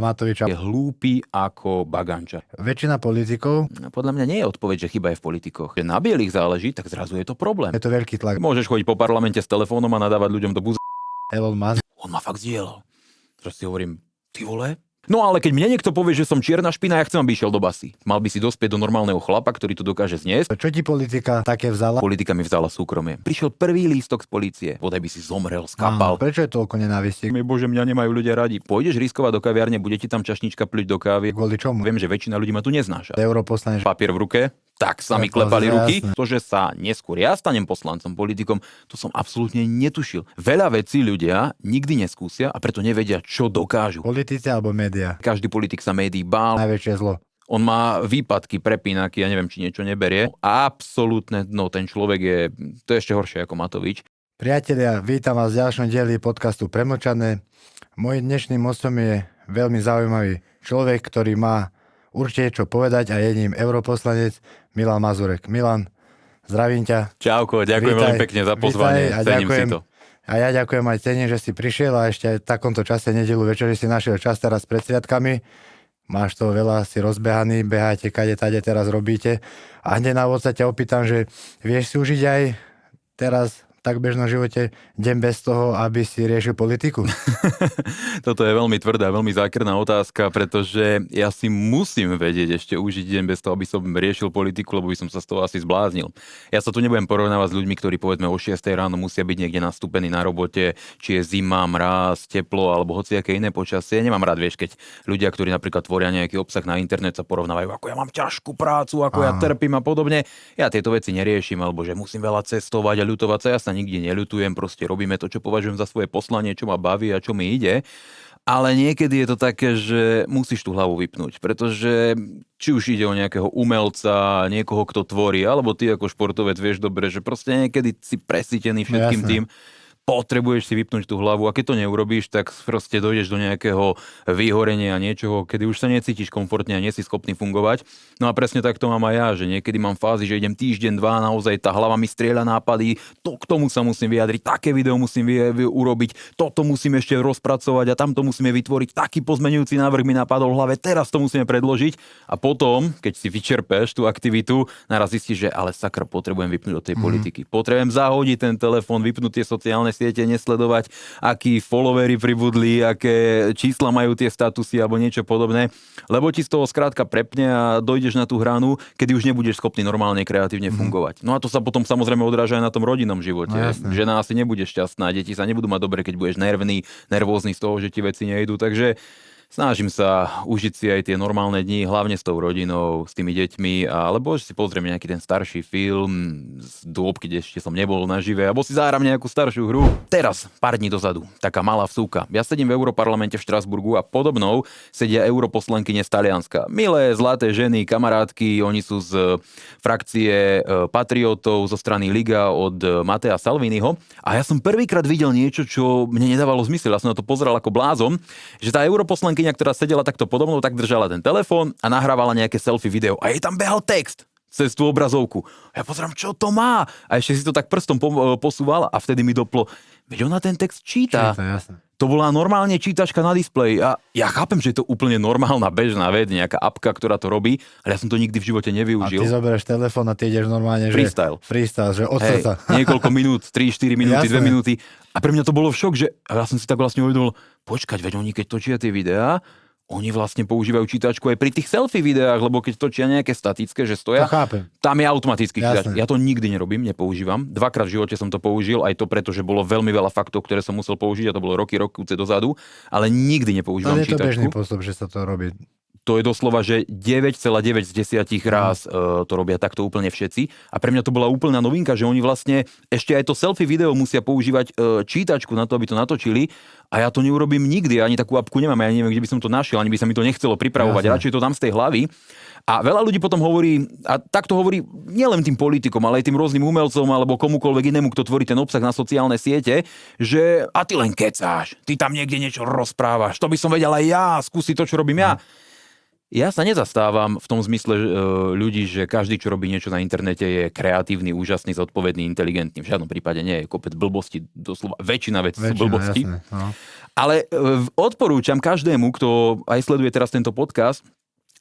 Matoviča Je hlúpy ako baganča. väčšina politikov, Podľa mňa nie je odpoveď, že chyba je v politikoch. Keď na bielých záleží, tak zrazu je to problém. je to veľký tlak. Môžeš chodiť po parlamente s telefónom a nadávať ľuďom do buz. Elon Musk, On ma fakt zdieľal. Teraz si hovorím, ty vole? No ale keď mne niekto povie, že som čierna špina, ja chcem, aby išiel do basy. Mal by si dospieť do normálneho chlapa, ktorý to dokáže zniesť. čo ti politika také vzala? Politika mi vzala súkromie. Prišiel prvý lístok z polície. Bodaj by si zomrel, skapal. Prečo je toľko nenávisti? Bože, mňa nemajú ľudia radi. Pôjdeš riskovať do kaviarne, bude ti tam čašnička pľuť do kávy. Kvôli čomu? Viem, že väčšina ľudí ma tu neznáša. Europoslanec. Papier v ruke, tak sa mi To klepali jasné. ruky. To, že sa neskôr ja stanem poslancom, politikom, to som absolútne netušil. Veľa vecí ľudia nikdy neskúsia a preto nevedia, čo dokážu. Politici alebo média? Každý politik sa médií bál. Najväčšie zlo. On má výpadky, prepínaky, ja neviem, či niečo neberie. Absolútne, no ten človek je, to je ešte horšie ako Matovič. Priatelia, vítam vás v ďalšom dieli podcastu Premlčané. Mojím dnešným hostom je veľmi zaujímavý človek, ktorý má určite čo povedať a je ním europoslanec Milan Mazurek. Milan, zdravím ťa. Čauko, ďakujem Vítaj, veľmi pekne za pozvanie, vítaj a cením si ďakujem. to. A ja ďakujem aj cením, že si prišiel a ešte aj v takomto čase nedelu večeri si našiel čas teraz pred sviatkami. Máš toho veľa, si rozbehaný, beháte, kade tade teraz robíte. A hneď na úvod sa ťa opýtam, že vieš si užiť aj teraz v tak bežnom živote deň bez toho, aby si riešil politiku? Toto je veľmi tvrdá, veľmi zákerná otázka, pretože ja si musím vedieť ešte užiť deň bez toho, aby som riešil politiku, lebo by som sa z toho asi zbláznil. Ja sa tu nebudem porovnávať s ľuďmi, ktorí povedzme o 6 ráno musia byť niekde nastúpení na robote, či je zima, mráz, teplo alebo hociaké iné počasie. Nemám rád, vieš, keď ľudia, ktorí napríklad tvoria nejaký obsah na internet, sa porovnávajú, ako ja mám ťažkú prácu, ako ja trpím a podobne. Ja tieto veci neriešim, alebo že musím veľa cestovať a ľutovať sa. Ja sa nikde neľutujem, proste robíme to, čo považujem za svoje poslanie, čo ma baví a čo mi ide. Ale niekedy je to také, že musíš tú hlavu vypnúť, pretože či už ide o nejakého umelca, niekoho, kto tvorí, alebo ty ako športovec vieš dobre, že proste niekedy si presítený všetkým tým, potrebuješ si vypnúť tú hlavu a keď to neurobíš, tak proste dojdeš do nejakého vyhorenia niečoho, kedy už sa necítiš komfortne a nie si schopný fungovať. No a presne tak to mám aj ja, že niekedy mám fázy, že idem týždeň, dva, naozaj tá hlava mi strieľa nápady, to k tomu sa musím vyjadriť, také video musím urobiť, toto musím ešte rozpracovať a tamto musíme vytvoriť, taký pozmeňujúci návrh mi napadol v hlave, teraz to musíme predložiť a potom, keď si vyčerpeš tú aktivitu, naraz zistíš, že ale sakra, potrebujem vypnúť od tej politiky. Potrebujem zahodiť ten telefón, vypnúť tie sociálne siete, nesledovať, akí followery pribudli, aké čísla majú tie statusy alebo niečo podobné, lebo ti z toho skrátka prepne a dojdeš na tú hranu, kedy už nebudeš schopný normálne kreatívne fungovať. No a to sa potom samozrejme odráža aj na tom rodinnom živote. No, žena asi nebude šťastná, deti sa nebudú mať dobre, keď budeš nervózny z toho, že ti veci nejdú, takže snažím sa užiť si aj tie normálne dni, hlavne s tou rodinou, s tými deťmi, alebo si pozriem nejaký ten starší film z dôb, keď ešte som nebol nažive, alebo si zahrám nejakú staršiu hru. Teraz, pár dní dozadu, taká malá vsúka. Ja sedím v Europarlamente v Štrasburgu a podobnou sedia europoslankyne z Talianska. Milé, zlaté ženy, kamarátky, oni sú z frakcie patriotov zo strany Liga od Mattea Salviniho. A ja som prvýkrát videl niečo, čo mne nedávalo zmysel. Ja som na to pozeral ako blázon, že tá europoslankyňa, ktorá sedela takto podobnou, tak držala ten telefón a nahrávala nejaké selfie video a jej tam behal text cez tú obrazovku. A ja pozerám, čo to má? A ešte si to tak prstom posúvala a vtedy mi doplo, veď ona ten text číta. Jasné. To bola normálne čítačka na displeji a ja chápem, že je to úplne normálna bežná vec, nejaká apka, ktorá to robí, ale ja som to nikdy v živote nevyužil. A ty zoberieš telefón a ty ideš normálne, Freestyle. že od srdca. Niekoľko minút, 3-4 minúty, Jasné. 2 minúty. A pre mňa to bolo v šok, že ja som si tak vlastne uvedomil, počkať, veď oni keď točia tie videá, oni vlastne používajú čítačku aj pri tých selfie videách, lebo keď točia nejaké statické, že stoja, To chápem. tam je automatický čítač. Jasné. Ja to nikdy nerobím, nepoužívam. Dvakrát v živote som to použil, aj to preto, že bolo veľmi veľa faktov, ktoré som musel použiť a to bolo roky dozadu, ale nikdy nepoužívam To je to bežný čítačku. postup, že sa to robí. To je doslova, že 9,9 z 10 ráz to robia takto úplne všetci. A pre mňa to bola úplná novinka, že oni vlastne ešte aj to selfie video musia používať čítačku na to, aby to natočili. A ja to neurobím nikdy, ani takú apku nemám, ja neviem, kde by som to našiel, ani by sa mi to nechcelo pripravovať. Jasne. Radšej to dám z tej hlavy. A veľa ľudí potom hovorí, a takto hovorí nielen tým politikom, ale aj tým rôznym umelcom alebo komukoľvek inému, kto tvorí ten obsah na sociálne siete, že a ty len kecáš, ty tam niekde niečo rozprávaš, to by som vedel aj ja, skúsi to, čo robím ja. Ja sa nezastávam v tom zmysle ľudí, že každý, čo robí niečo na internete, je kreatívny, úžasný, zodpovedný, inteligentný. V žiadnom prípade nie je kopec blbosti, doslova väčšina vecí sú blbosti. Jasné, no. Ale odporúčam každému, kto aj sleduje teraz tento podcast,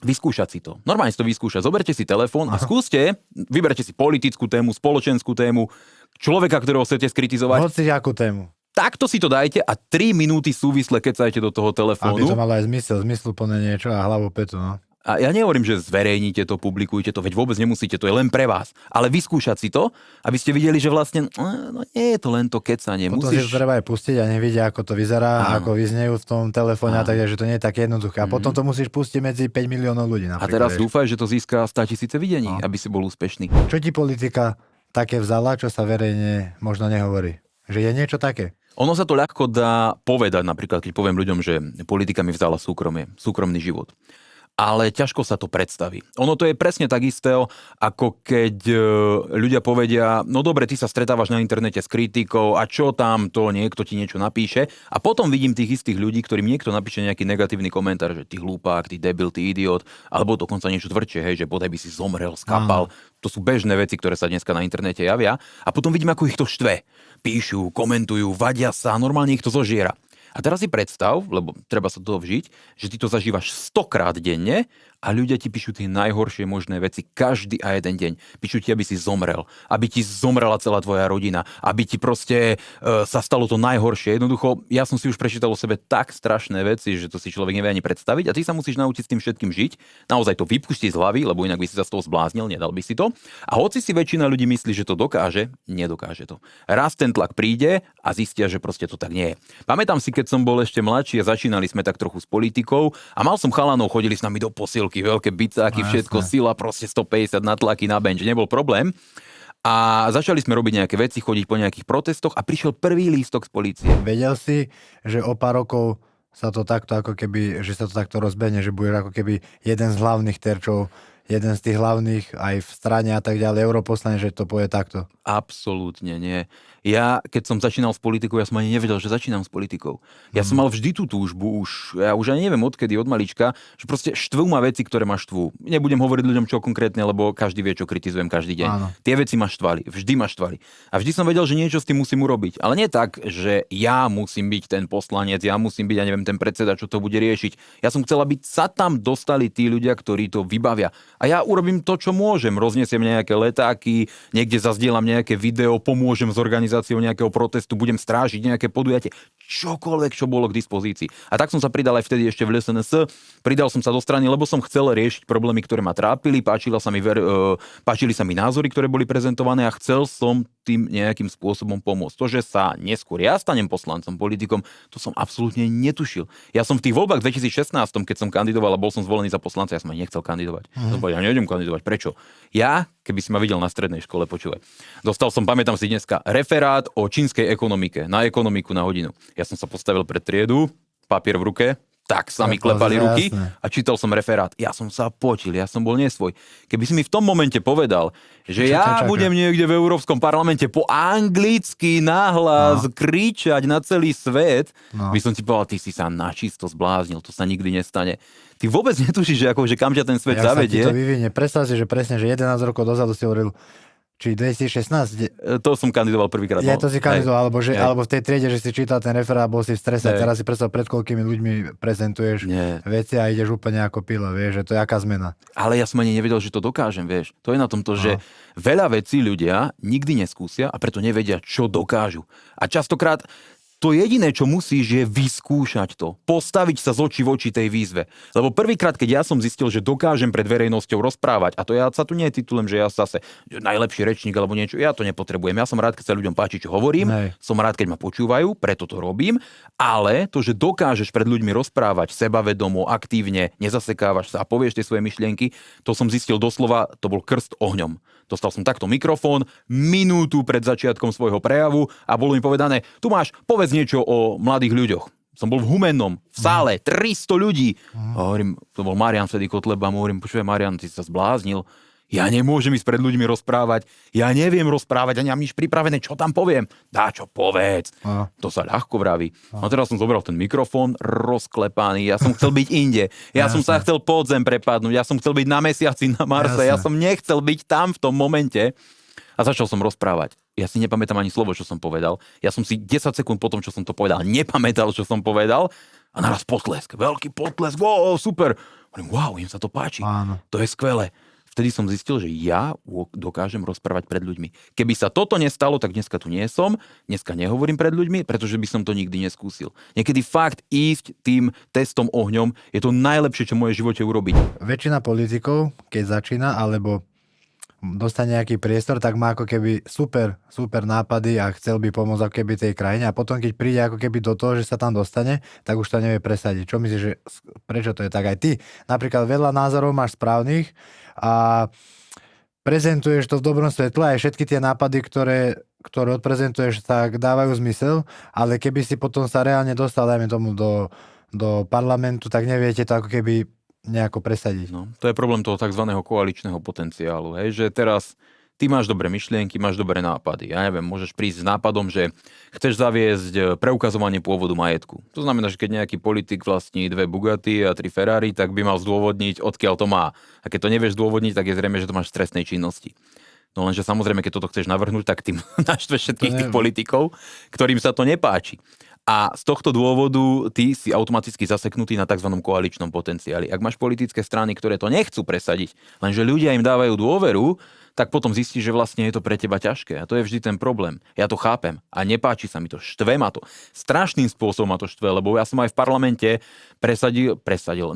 vyskúšať si to. Normálne si to vyskúšať. Zoberte si telefón a skúste, vyberte si politickú tému, spoločenskú tému, človeka, ktorého chcete skritizovať. Hoci akú tému. Takto si to dajte a 3 minúty súvisle kecajte do toho telefónu. Aby to malo aj zmysluplné niečo a hlavu petu, no. A ja nehovorím, že zverejnite to, publikujte to, veď vôbec nemusíte, to je len pre vás. Ale vyskúšať si to, aby ste videli, že vlastne no nie je to len to kecanie. Potom si to treba aj pustiť a nevidia, ako to vyzerá, ako vyznejú v tom telefóne a tak, že to nie je také jednoduché. A potom to musíš pustiť medzi 5 miliónov ľudí. A teraz dúfaj, že to získa 100 000 videní, aby si bol úspešný. Čo ti politika také vzala, čo sa verejne možno nehovorí? Že je niečo také? Ono sa to ľahko dá povedať, napríklad keď poviem ľuďom, že politika mi vzala súkromie, súkromný život. Ale ťažko sa to predstaví. Ono to je presne tak isté, ako keď ľudia povedia, no dobre, ty sa stretávaš na internete s kritikou a čo tam to, niekto ti niečo napíše. A potom vidím tých istých ľudí, ktorým niekto napíše nejaký negatívny komentár, že ty hlúpák, ty debil, ty idiot, alebo dokonca niečo tvrdšie, hej, že bodaj by si zomrel, skapal. To sú bežné veci, ktoré sa dneska na internete javia. A potom vidím, ako ich to štve. Píšu, komentujú, vadia sa, normálne ich to zožiera. A teraz si predstav, lebo treba sa toho vžiť, že ty to zažívaš 100-krát denne a ľudia ti píšu tie najhoršie možné veci každý a jeden deň. Píšu ti, aby si zomrel, aby ti zomrela celá tvoja rodina, aby ti proste sa stalo to najhoršie. Jednoducho, ja som si už prečítal o sebe tak strašné veci, že to si človek nevie ani predstaviť a ty sa musíš naučiť s tým všetkým žiť, naozaj to vypustiť z hlavy, lebo inak by si sa z toho zbláznil, nedal by si to. A hoci si väčšina ľudí myslí, že to dokáže, nedokáže to. Raz ten tlak príde a zistia, že proste to tak nie je. Pamätám si, keď som bol ešte mladší a začínali sme tak trochu s politikou a mal som chalanov, chodili s nami do posilky, veľké bicáky, všetko, sila, proste 150 na tlaky na bench, nebol problém. A začali sme robiť nejaké veci, chodiť po nejakých protestoch a prišiel prvý lístok z polície. Vedel si, že o pár rokov sa to takto ako keby, že sa to takto rozbehne, že budeš ako keby jeden z hlavných terčov, jeden z tých hlavných aj v strane a tak ďalej, europoslanec, že to povie takto? Absolútne nie. Ja, keď som začínal s politikou, ja som ani nevedel, že začínam s politikou. Ja som mal vždy tú túžbu, ja už ani neviem odkedy, od malička, že proste štvú ma veci, ktoré ma štvú. Nebudem hovoriť ľuďom čo konkrétne, lebo každý vie, čo kritizujem každý deň. Áno. Tie veci ma štvali, vždy ma štvali. A vždy som vedel, že niečo s tým musím urobiť. Ale nie tak, že ja musím byť ten poslanec, ja musím byť, ja neviem, ten predseda, čo to bude riešiť. Ja som chcel, aby sa tam dostali tí ľudia, ktorí to vybavia. A ja urobím to, čo môžem. Rozniesiem nejaké letáky, niekde zazdielam nejaké video, pomôžem s organizáciou nejakého protestu, budem strážiť nejaké podujatie, čokoľvek, čo bolo k dispozícii. A tak som sa pridal aj vtedy ešte v SNS, pridal som sa do strany, lebo som chcel riešiť problémy, ktoré ma trápili, páčili sa mi názory, ktoré boli prezentované a chcel som tým nejakým spôsobom pomôcť. To, že sa neskôr ja stanem poslancom, politikom, to som absolútne netušil. Ja som v tých voľbách 2016, keď som kandidoval a bol som zvolený za poslanca, ja som aj nechcel kandidovať. Som povedal, ja nejdem kandidovať. Prečo? Ja, keby si ma videl na strednej škole, počúvaj. Dostal som, pamätám si dneska, referát o čínskej ekonomike, na ekonomiku na hodinu. Ja som sa postavil pred triedu, papier v ruke, tak sa mi klepali ruky a čítal som referát. Ja som sa potil, ja som bol nesvoj. Keby si mi v tom momente povedal, že ja budem niekde v Európskom parlamente po anglicky nahlas kričať na celý svet, by som ti povedal, ty si sa načisto zbláznil, to sa nikdy nestane. Ty vôbec netušíš, že kam ťa ten svet zavedie. Jak sa ti to vyvinie? Predstav si, že presne, že 11 rokov dozadu si hovoril, či 2016? To som kandidoval prvýkrát. Ja to si kandidoval, alebo v tej triede, že si čítal ten referát, bol si v strese. Teraz si predstav, pred koľkými ľuďmi prezentuješ veci a ideš úplne ako pila, vieš, že to je aká zmena. Ale ja som ani nevedel, že to dokážem, vieš. To je na tomto, že veľa vecí ľudia nikdy neskúsia a preto nevedia, čo dokážu. A častokrát to jediné, čo musíš, je vyskúšať to. Postaviť sa z očí v oči tej výzve. Lebo prvýkrát, keď ja som zistil, že dokážem pred verejnosťou rozprávať, a to ja sa tu netitulujem, že ja zase najlepší rečník alebo niečo, ja to nepotrebujem. Ja som rád, keď sa ľuďom páči, čo hovorím. Som rád, keď ma počúvajú, preto to robím. Ale to, že dokážeš pred ľuďmi rozprávať sebavedomo, aktívne, nezasekávaš sa a povieš tie svoje myšlienky, to som zistil doslova, to bol krst ohňom. Dostal som takto mikrofón, minútu pred začiatkom svojho prejavu a bolo mi povedané, tu máš, povedz niečo o mladých ľuďoch. Som bol v Humennom, v sále, 300 ľudí. A hovorím, to bol Marian vtedy Kotleba, mu hovorím, počuj Marian, ty si sa zbláznil. Ja nemôžem ísť pred ľuďmi rozprávať, ja neviem rozprávať, ani mám nič pripravené, čo tam poviem. Dá čo, povedz. To sa ľahko vraví. A teraz som zobral ten mikrofón, rozklepaný, ja som chcel byť inde. Ja som sa chcel pod zem prepadnúť, ja som chcel byť na mesiaci, na Marse, ja som nechcel byť tam v tom momente. A začal som rozprávať. Ja si nepamätám ani slovo, čo som povedal. Ja som si 10 sekúnd po tom, čo som to povedal, nepamätal, čo som povedal. A naraz potlesk, veľký potlesk, wow, super. Wow, im sa to páči. Áno. To je skvelé. Vtedy som zistil, že ja dokážem rozprávať pred ľuďmi. Keby sa toto nestalo, tak dneska tu nie som, dneska nehovorím pred ľuďmi, pretože by som to nikdy neskúsil. Niekedy fakt ísť tým testom ohňom je to najlepšie, čo môže v živote urobiť. Väčšina politikov, keď začína, alebo dostane nejaký priestor, tak má ako keby super nápady a chcel by pomôcť ako keby tej krajine a potom keď príde ako keby do toho, že sa tam dostane, tak už to nevie presadiť. Čo myslíš, že prečo to je tak? Aj ty napríklad veľa názorov máš správnych a prezentuješ to v dobrom svetle, aj všetky tie nápady, ktoré odprezentuješ, tak dávajú zmysel, ale keby si potom sa reálne dostal, dajme tomu, do parlamentu, tak neviete to ako keby nejako presadiť. No, to je problém toho tzv. Koaličného potenciálu. Hej? Že teraz ty máš dobré myšlienky, máš dobré nápady. Ja neviem, môžeš prísť s nápadom, že chceš zaviesť preukazovanie pôvodu majetku. To znamená, že keď nejaký politik vlastní 2 Bugatti a 3 Ferrari, tak by mal zdôvodniť, odkiaľ to má. A keď to nevieš zdôvodniť, tak je zrejme, že to máš z trestnej činnosti. No lenže samozrejme, keď toto chceš navrhnúť, tak tým naštveš všetkých tých politikov, ktorým sa to nepáči. A z tohto dôvodu ty si automaticky zaseknutý na tzv. Koaličnom potenciáli. Ak máš politické strany, ktoré to nechcú presadiť, lenže ľudia im dávajú dôveru, tak potom zistíš, že vlastne je to pre teba ťažké. A to je vždy ten problém. Ja to chápem a nepáči sa mi to. Štve ma to. Strašným spôsobom ma to štve, lebo ja som aj v parlamente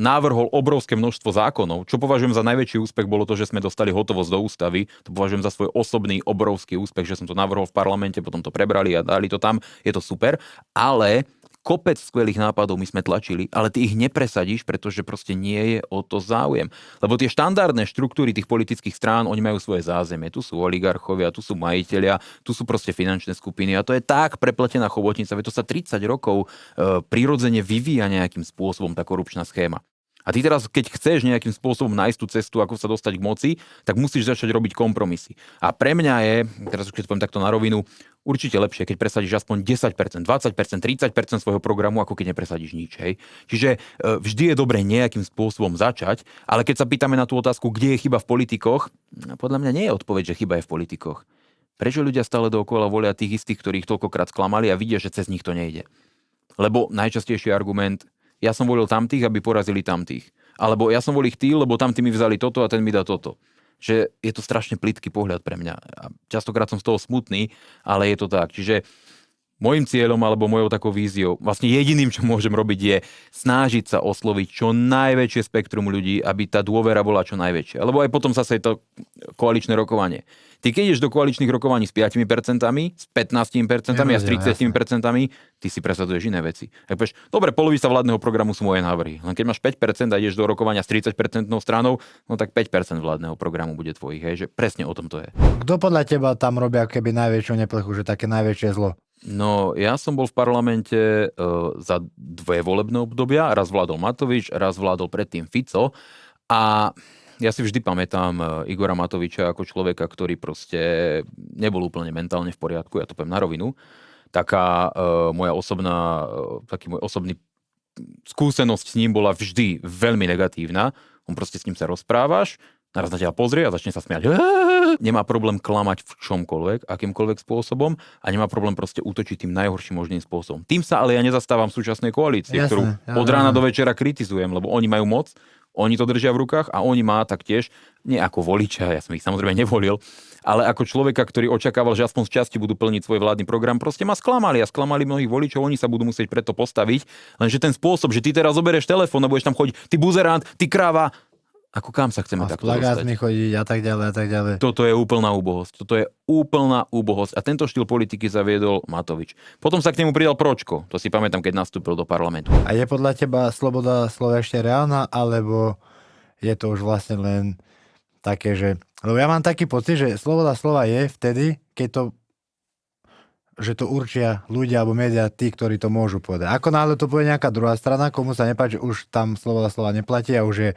návrhol obrovské množstvo zákonov. Čo považujem za najväčší úspech bolo to, že sme dostali hotovosť do ústavy. To považujem za svoj osobný obrovský úspech, že som to navrhol v parlamente, potom to prebrali a dali to tam. Je to super, ale kopec skvelých nápadov my sme tlačili, ale ty ich nepresadíš, pretože proste nie je o to záujem. Lebo tie štandardné štruktúry tých politických strán, oni majú svoje zázemie. Tu sú oligarchovia, tu sú majitelia, tu sú proste finančné skupiny a to je tak prepletená chobotnica, veď to sa 30 rokov prirodzene vyvíja nejakým spôsobom tá korupčná schéma. A ty teraz, keď chceš nejakým spôsobom nájsť tú cestu, ako sa dostať k moci, tak musíš začať robiť kompromisy. A pre mňa je, teraz keď poviem takto na rovinu, určite lepšie, keď presadíš aspoň 10%, 20%, 30% svojho programu, ako keď nepresadíš nič. Hej. Čiže vždy je dobré nejakým spôsobom začať, ale keď sa pýtame na tú otázku, kde je chyba v politikoch, podľa mňa nie je odpoveď, že chyba je v politikoch. Prečo ľudia stále dookola volia tých istých, ktorých toľkokrát sklamali a vidia, že cez nich to nejde? Lebo najčastejší argument, ja som volil tamtých, aby porazili tamtých. Alebo ja som volil tí, lebo tamtí mi vzali toto a ten mi dá toto. Že je to strašne plytký pohľad pre mňa. A častokrát som z toho smutný, ale je to tak. Čiže môjim cieľom alebo mojou takou víziou, vlastne jediným, čo môžem robiť, je snažiť sa osloviť čo najväčšie spektrum ľudí, aby tá dôvera bola čo najväčšia. Lebo aj potom zase je to koaličné rokovanie. Ty keď ideš do koaličných rokovaní s 5%, s 15% a s 30%, ty si presaduješ iné veci. Ak povieš, dobre, polovica vládneho programu sú moje návrhy. Len keď máš 5% a ideš do rokovania s 30% stranou, no tak 5% vládneho programu bude tvojich. Hej? Že presne o tom to je. Kto podľa teba tam robia keby najväčšiu neplechu, že také najväčšie zlo? No, ja som bol v parlamente za 2 volebné obdobia. Raz vládol Matovič, raz vládol predtým Fico. A ja si vždy pamätám Igora Matoviča ako človeka, ktorý proste nebol úplne mentálne v poriadku, ja to poviem na rovinu. Taký môj osobný skúsenosť s ním bola vždy veľmi negatívna. On proste s ním sa rozprávaš, naraz na teba pozrie a začne sa smiať. Nemá problém klamať v čomkoľvek, akýmkoľvek spôsobom a nemá problém proste útočiť tým najhorším možným spôsobom. Tým sa ale ja nezastávam súčasnej koalície, ktorú od rána do večera kritizujem, lebo oni majú moc, oni to držia v rukách a oni má taktiež, nie ako voliča, ja som ich samozrejme nevolil, ale ako človeka, ktorý očakával, že aspoň z časti budú plniť svoj vládny program, proste ma sklamali a sklamali mnohých voličov, oni sa budú musieť preto postaviť, lenže ten spôsob, že ty teraz zoberieš telefón a budeš tam chodiť, ty buzerant, ty kráva, ako kam sa chceme takto dostať? A s plagátmi chodiť a tak ďalej a tak ďalej. Toto je úplná úbohosť. A tento štýl politiky zaviedol Matovič. Potom sa k nemu pridal Pročko. To si pamätám, keď nastúpil do parlamentu. A je podľa teba sloboda slova ešte reálna, alebo je to už vlastne len také, že... Lebo ja mám taký pocit, že sloboda slova je vtedy, keď to určia ľudia alebo médiá, tí, ktorí to môžu povedať. Ako náhle to povie nejaká druhá strana, komu sa nepáči, už tam sloboda slova neplatí a už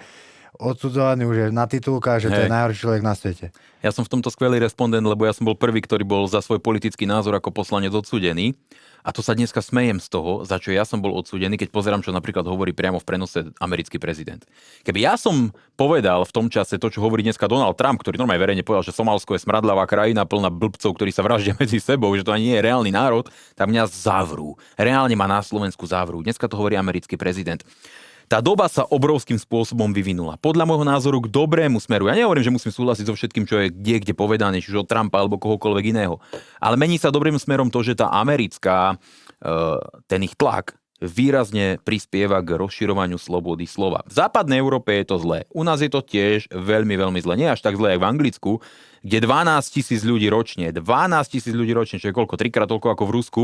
odsudzovaný, už je na titulkách, že to je najhorší človek na svete. Ja som v tomto skvelý respondent, lebo ja som bol prvý, ktorý bol za svoj politický názor ako poslanec odsúdený. A to sa dneska smejem z toho, za čo ja som bol odsúdený, keď pozerám, čo napríklad hovorí priamo v prenose americký prezident. Keby ja som povedal v tom čase to, čo hovorí dneska Donald Trump, ktorý normálne verejne povedal, že Somálsko je smradlavá krajina plná blbcov, ktorí sa vraždia medzi sebou, že to ani nie je reálny národ, tak mňa zavrú. Reálne ma na Slovensku zavrú. Dneska to hovorí americký prezident. Tá doba sa obrovským spôsobom vyvinula. Podľa môjho názoru k dobrému smeru. Ja nehovorím, že musím súhlasiť so všetkým, čo je kde povedané, čiže od Trumpa alebo kohokoľvek iného. Ale mení sa dobrým smerom to, že tá americká, ten ich tlak výrazne prispieva k rozširovaniu slobody slova. V západnej Európe je to zlé. U nás je to tiež veľmi, veľmi zlé. Nie až tak zlé, jak v Anglicku, kde 12 000 ľudí ročne, čo je koľko? 3-krát toľko ako v Rusku,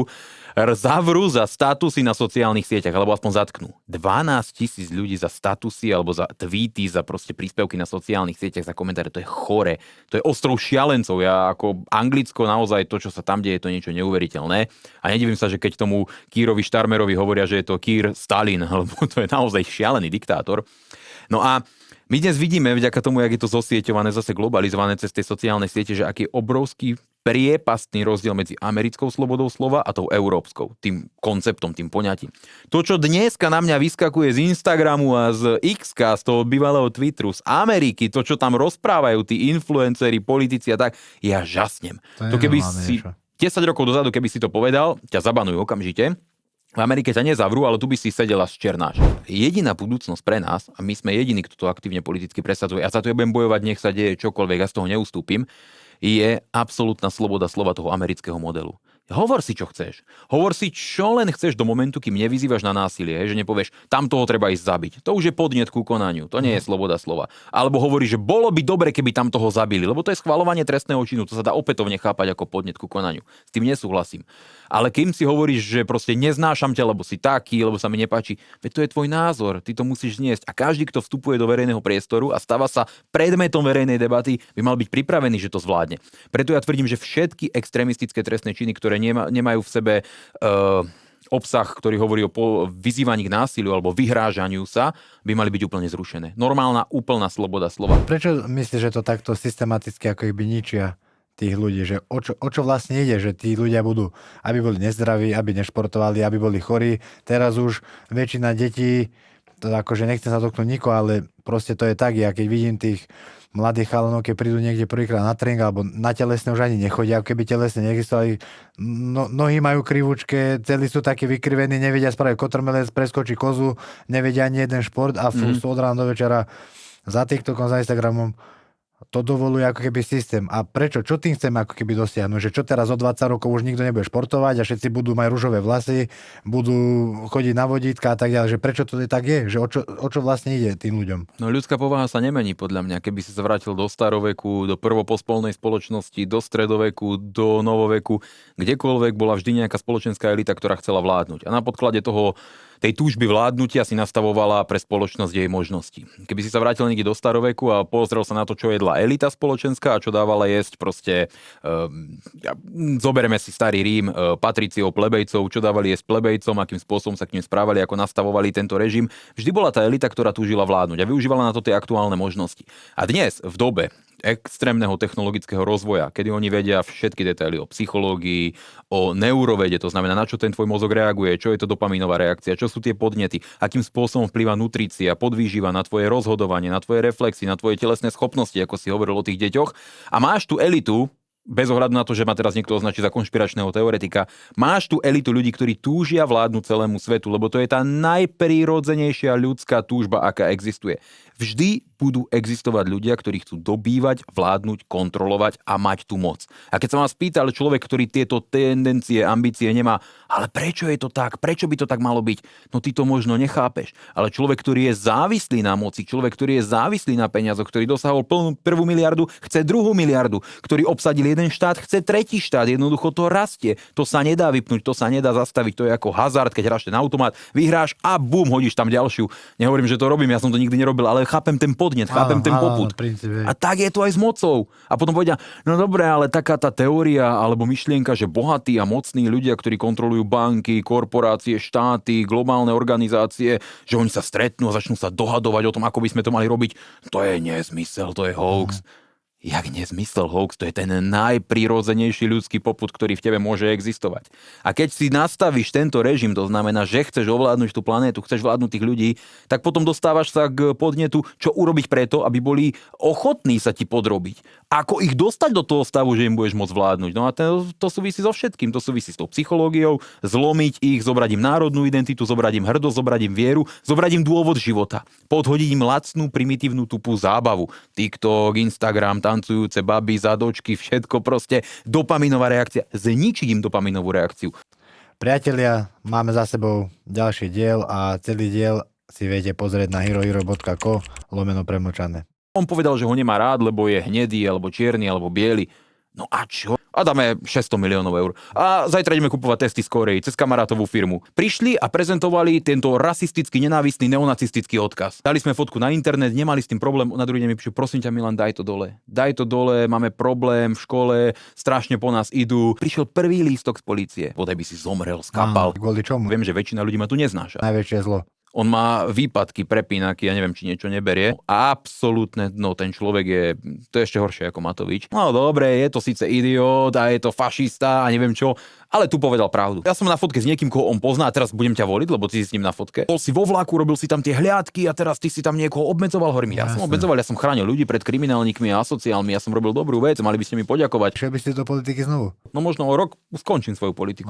zavrú za statusy na sociálnych sieťach, alebo aspoň zatknú. 12 000 ľudí za statusy, alebo za tweety, za proste príspevky na sociálnych sieťach, za komentáre, to je chore. To je ostrov šialencov. Ja ako Anglicko naozaj to, čo sa tam deje, to je niečo neuveriteľné. A nedivím sa, že keď tomu Kýrovi Starmerovi hovoria, že je to Kýr Stalin, lebo to je naozaj šialený diktátor. No a my dnes vidíme, vďaka tomu, jak je to zosieťované, zase globalizované cez tie sociálne siete, že aký je obrovský priepastný rozdiel medzi americkou slobodou slova a tou európskou, tým konceptom, tým poňatím. To, čo dneska na mňa vyskakuje z Instagramu a z X-ka, z toho bývalého Twitteru, z Ameriky, to, čo tam rozprávajú tí influenceri, politici a tak, ja žasnem. To keby si 10 rokov dozadu, keby si to povedal, ťa zabanujú okamžite. V Amerike ťa nezavrú, ale tu by si sedela z černáš. Jediná budúcnosť pre nás, a my sme jediní, kto to aktívne politicky presadzuje, a za to ja budem bojovať, nech sa deje čokoľvek, ja z toho neustúpim, je absolútna sloboda slova toho amerického modelu. Hovor si, čo chceš. Hovor si, čo len chceš do momentu, kým nevyzývaš na násilie, že nepovieš, tam toho treba ísť zabiť. To už je podnet ku konaniu, to nie je sloboda slova. Alebo hovoríš, že bolo by dobre, keby tam toho zabili, lebo to je schvaľovanie trestného činu, to sa dá opätovne chápať ako podnet ku konaniu. S tým nesúhlasím. Ale kým si hovoríš, že proste neznášam ťa, lebo si taký, lebo sa mi nepáči, veď to je tvoj názor, ty to musíš zniesť. A každý, kto vstupuje do verejného priestoru a stáva sa predmetom verejnej debaty, by mal byť pripravený, že to zvládne. Preto ja tvrdím, že všetky extrémistické trestné činy, ktoré nemajú v sebe obsah, ktorý hovorí o vyzývaní k násiliu alebo vyhrážaniu sa, by mali byť úplne zrušené. Normálna, úplná sloboda slova. Prečo myslíš, že to takto systematicky ako by ničia tých ľudí, že o čo vlastne ide, že tí ľudia budú, aby boli nezdraví, aby nešportovali, aby boli chorí. Teraz už väčšina detí, to akože nechcem sa dotknúť nikoho, ale proste to je tak, ja keď vidím tých mladých chalanov, keď prídu niekde prvýkrát na tréning alebo na telesné už ani nechodia, ako keby telesné neexistovali, nohy majú krivúčke, celí sú také vykrivení, nevedia spraviť kotrmelec, preskočiť kozu, nevedia ani jeden šport a sú od rána do večera za TikTokom, za Instagramom. To dovoluje ako keby systém. A prečo? Čo tým chceme ako keby dosiahnuť? Že čo teraz o 20 rokov už nikto nebude športovať a všetci budú mať ružové vlasy, budú chodiť na vodítka a tak ďalej. Že prečo to tak je? Že o čo vlastne ide tým ľuďom? No ľudská povaha sa nemení podľa mňa. Keby si sa vrátil do staroveku, do prvopospolnej spoločnosti, do stredoveku, do novoveku, kdekoľvek bola vždy nejaká spoločenská elita, ktorá chcela vládnuť. A na podklade tej túžby vládnutia si nastavovala pre spoločnosť jej možnosti. Keby si sa vrátil niekde do staroveku a pozrel sa na to, čo jedla elita spoločenská a čo dávala jesť proste, zobereme si starý Rím, patriciov, plebejcov, čo dávali jesť plebejcom, akým spôsobom sa k nim správali, ako nastavovali tento režim. Vždy bola tá elita, ktorá túžila vládnuť a využívala na to tie aktuálne možnosti. A dnes, v dobe extrémneho technologického rozvoja, kedy oni vedia všetky detaily o psychológii, o neurovede, to znamená, na čo ten tvoj mozog reaguje, čo je to dopamínová reakcia, čo sú tie podnety, akým spôsobom vplýva nutrícia, podvýživa na tvoje rozhodovanie, na tvoje reflexy, na tvoje telesné schopnosti, ako si hovoril o tých deťoch. A máš tú elitu, bez ohľadu na to, že ma teraz niekto označí za konšpiračného teoretika, máš tú elitu ľudí, ktorí túžia vládnuť celému svetu, lebo to je tá najprirodzenejšia ľudská túžba, aká existuje. Vždy budú existovať ľudia, ktorí chcú dobývať, vládnuť, kontrolovať a mať tú moc. A keď sa ma spýtal človek, ktorý tieto tendencie, ambície nemá, ale prečo je to tak? Prečo by to tak malo byť? No ty to možno nechápeš. Ale človek, ktorý je závislý na moci, človek, ktorý je závislý na peniazoch, ktorý dosahol prvú miliardu, chce druhú miliardu, ktorý obsadil jeden štát, chce tretí štát. Jednoducho to rastie. To sa nedá vypnúť, to sa nedá zastaviť. To je ako hazard, keď hráš ten automat, vyhráš a bum, hodíš tam ďalšiu. Nehovorím, že to robím, ja som to nikdy nerobil, ale chápem ten podnet, chápem ten popud. A tak je to aj s mocou. A potom povedia, no dobre, ale taká tá teória alebo myšlienka, že bohatí a mocní ľudia, ktorí kontrolujú banky, korporácie, štáty, globálne organizácie, že oni sa stretnú a začnú sa dohadovať o tom, ako by sme to mali robiť, to je nezmysel, to je hoax. Jak nezmysel hoax, to je ten najprirodzenejší ľudský popud, ktorý v tebe môže existovať. A keď si nastavíš tento režim, to znamená, že chceš ovládnuť tú planétu, chceš vládnuť tých ľudí, tak potom dostávaš sa k podnetu, čo urobiť preto, aby boli ochotní sa ti podrobiť. Ako ich dostať do toho stavu, že im budeš môcť vládnuť. No a to súvisí so všetkým, to súvisí s tou psychológiou, zlomiť ich, zobrať im národnú identitu, zobrať im hrdosť, zobrať im vieru, zobrať im dôvod života. Podhodiť im lacnú, primitívnu, tupú zábavu. TikTok, Instagram, tancujúce baby, zadočky, všetko proste, dopaminová reakcia, zničiť im dopaminovú reakciu. Priatelia, máme za sebou ďalší diel a celý diel si viete pozrieť na herohero.co/premlčané. On povedal, že ho nemá rád, lebo je hnedý, alebo čierny, alebo biely. No a čo? A dáme 600 miliónov eur. A zajtra ideme kupovať testy z Korei cez kamarátovú firmu. Prišli a prezentovali tento rasistický, nenávistný, neonacistický odkaz. Dali sme fotku na internet, nemali s tým problém. Na druhý deň mi píšu, prosím ťa Milan, daj to dole. Daj to dole, máme problém v škole, strašne po nás idú. Prišiel prvý lístok z polície. Bodaj by si zomrel, skapal. Kvôli čomu? Viem, že väčšina ľudí ma tu neznáša. Najväčšie zlo. On má výpadky, prepínaky, ja neviem, či niečo neberie. Absolútne dno, ten človek je, to je ešte horšie ako Matovič. No dobre, je to síce idiot a je to fašista a neviem čo, ale tu povedal pravdu. Ja som na fotke s niekým, koho on pozná a teraz budem ťa voliť, lebo ty si s ním na fotke. Bol si vo vlaku, robil si tam tie hliadky a teraz ty si tam niekoho obmedzoval. Hovorím, ja som obmedzoval, ja som chránil ľudí pred kriminálnikmi a asociálmi, ja som robil dobrú vec, mali by ste mi poďakovať. Šiel by ste do politiky znovu? No možno o rok skončím svoju politiku.